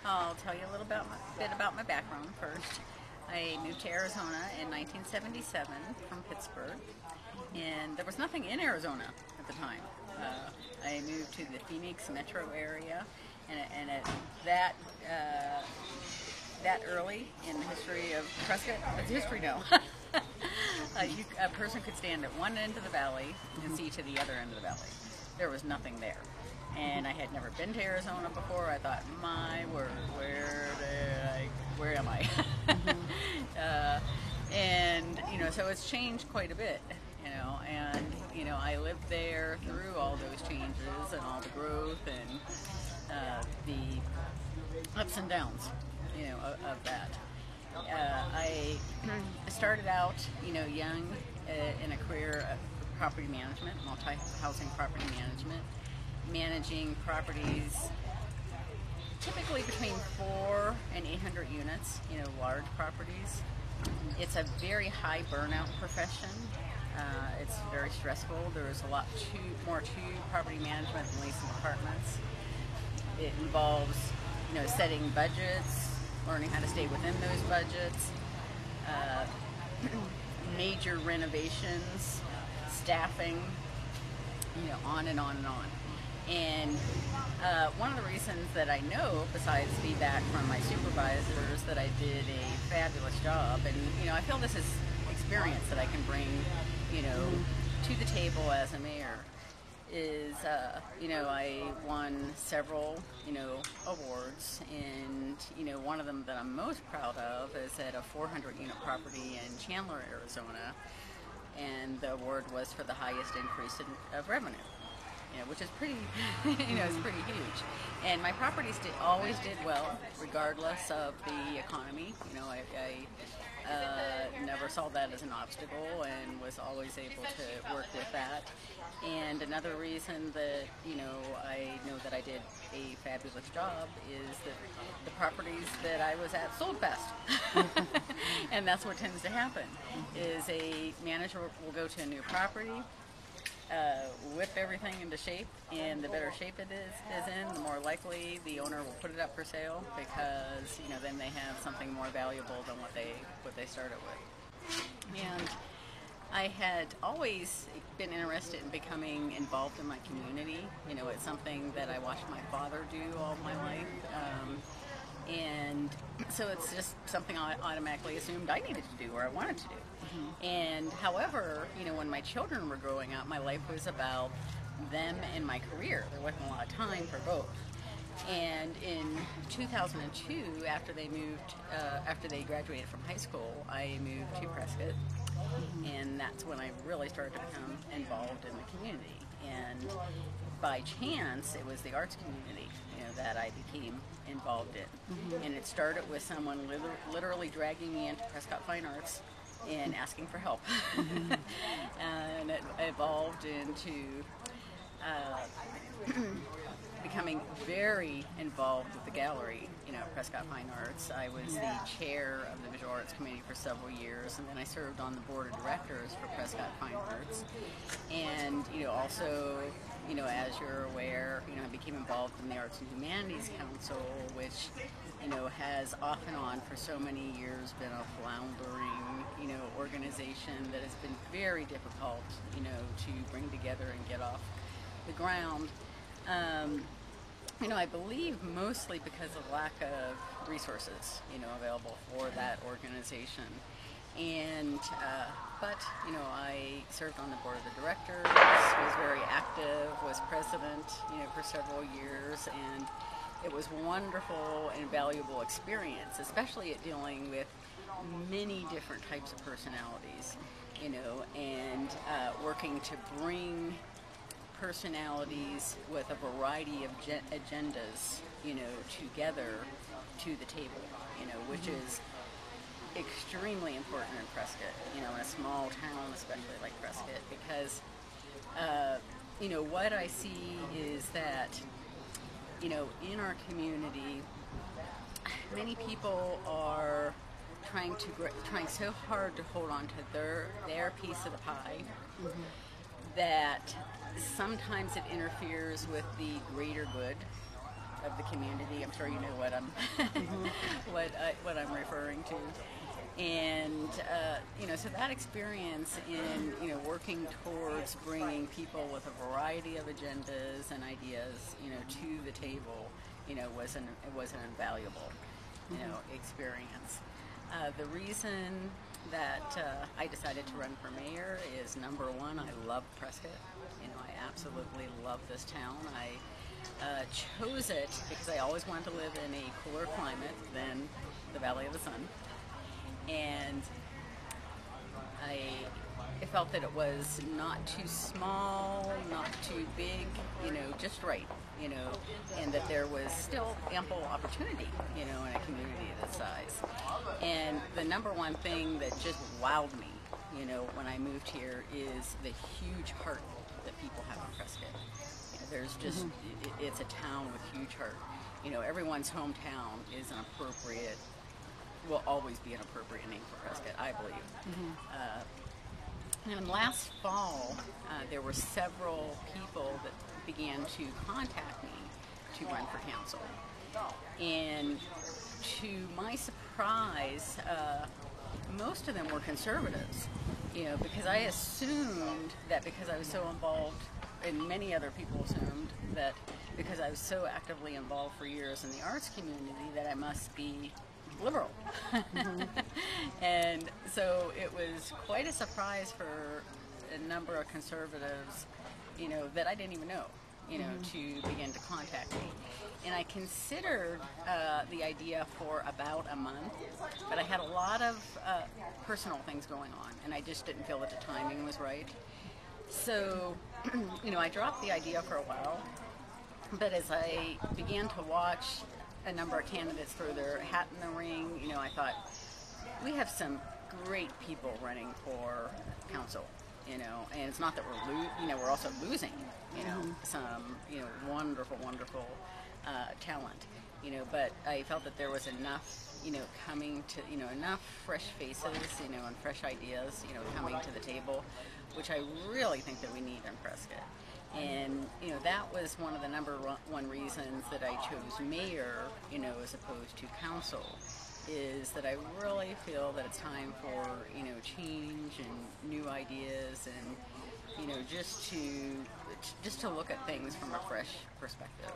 I'll tell you a bit about my background first. I moved to Arizona in 1977 from Pittsburgh, and there was nothing in Arizona at the time. I moved to the Phoenix metro area, and at that early in the history of Prescott, it's history now. A person could stand at one end of the valley and see to the other end of the valley. There was nothing there. And I had never been to Arizona before. I thought, my word, where am I? And so it's changed quite a bit, and I lived there through all those changes and all the growth and the ups and downs, of that. I started out, young in a career of property management, multi-housing property management, managing properties typically between 400 and 800 units, large properties. It's a very high burnout profession. It's very stressful. There's a lot more to property management than leasing apartments. It involves, setting budgets, learning how to stay within those budgets, major renovations, staffing, on and on and on. And one of the reasons that I know, besides feedback from my supervisors, that I did a fabulous job, and I feel this is experience that I can bring, to the table as a mayor, is I won several awards, and one of them that I'm most proud of is at a 400-unit property in Chandler, Arizona, and the award was for the highest increase of revenue. Which is pretty, it's pretty huge. And my properties always did well, regardless of the economy. I never saw that as an obstacle and was always able to work with that. And another reason that, I know that I did a fabulous job is that the properties that I was at sold fast. And that's what tends to happen, is a manager will go to a new property, whip everything into shape, and the better shape it is in, the more likely the owner will put it up for sale, because then they have something more valuable than what they started with. And I had always been interested in becoming involved in my community. It's something that I watched my father do all my life. And so it's just something I automatically assumed I needed to do, or I wanted to do. And however, when my children were growing up, my life was about them and my career. There wasn't a lot of time for both. And in 2002, after they graduated from high school, I moved to Prescott. And that's when I really started to become involved in the community. And by chance, it was the arts community, that I became involved in. And it started with someone literally dragging me into Prescott Fine Arts and asking for help. And it evolved into becoming very involved with the gallery, Prescott Fine Arts. I was the chair of the Visual Arts Committee for several years, and then I served on the board of directors for Prescott Fine Arts. And, also, as you're aware, I became involved in the Arts and Humanities Council, which, has off and on for so many years been a floundering, organization that has been very difficult, to bring together and get off the ground. I believe mostly because of lack of resources, available for that organization. And, but, I served on the board of the directors, was very active, was president, for several years, and it was wonderful and valuable experience, especially at dealing with many different types of personalities, and working to bring personalities with a variety of agendas, together to the table, which is extremely important in Prescott, in a small town, especially like Prescott, because, what I see is that, in our community, many people are trying so hard to hold on to their piece of the pie, that sometimes it interferes with the greater good of the community. I'm sure you know what I'm what I'm referring to. And so that experience in working towards bringing people with a variety of agendas and ideas to the table was an invaluable experience. The reason that I decided to run for mayor is, number one, I love Prescott. I absolutely love this town. I chose it because I always wanted to live in a cooler climate than the Valley of the Sun. And I felt that it was not too small, not too big, just right, and that there was still ample opportunity, in a community of this size. And the number one thing that just wowed me, when I moved here is the huge heart that people have in Prescott. There's just, it's a town with huge heart. Everyone's hometown is an appropriate, will always be an appropriate name for Prescott, I believe. And last fall, there were several people that began to contact me to run for council. And to my surprise, most of them were conservatives, because I assumed that because I was so involved, and many other people assumed that because I was so actively involved for years in the arts community that I must be liberal. And so it was quite a surprise for a number of conservatives, that I didn't even know, to begin to contact me. And I considered the idea for about a month, but I had a lot of personal things going on, and I just didn't feel that the timing was right. So, I dropped the idea for a while, but as I began to watch a number of candidates throw their hat in the ring, I thought, we have some great people running for council, and it's not that we're also losing, some, wonderful talent, but I felt that there was enough, coming to, enough fresh faces, and fresh ideas, coming to the table, which I really think that we need in Prescott. And, that was one of the number one reasons that I chose mayor, as opposed to council, is that I really feel that it's time for, change and new ideas and, just to look at things from a fresh perspective.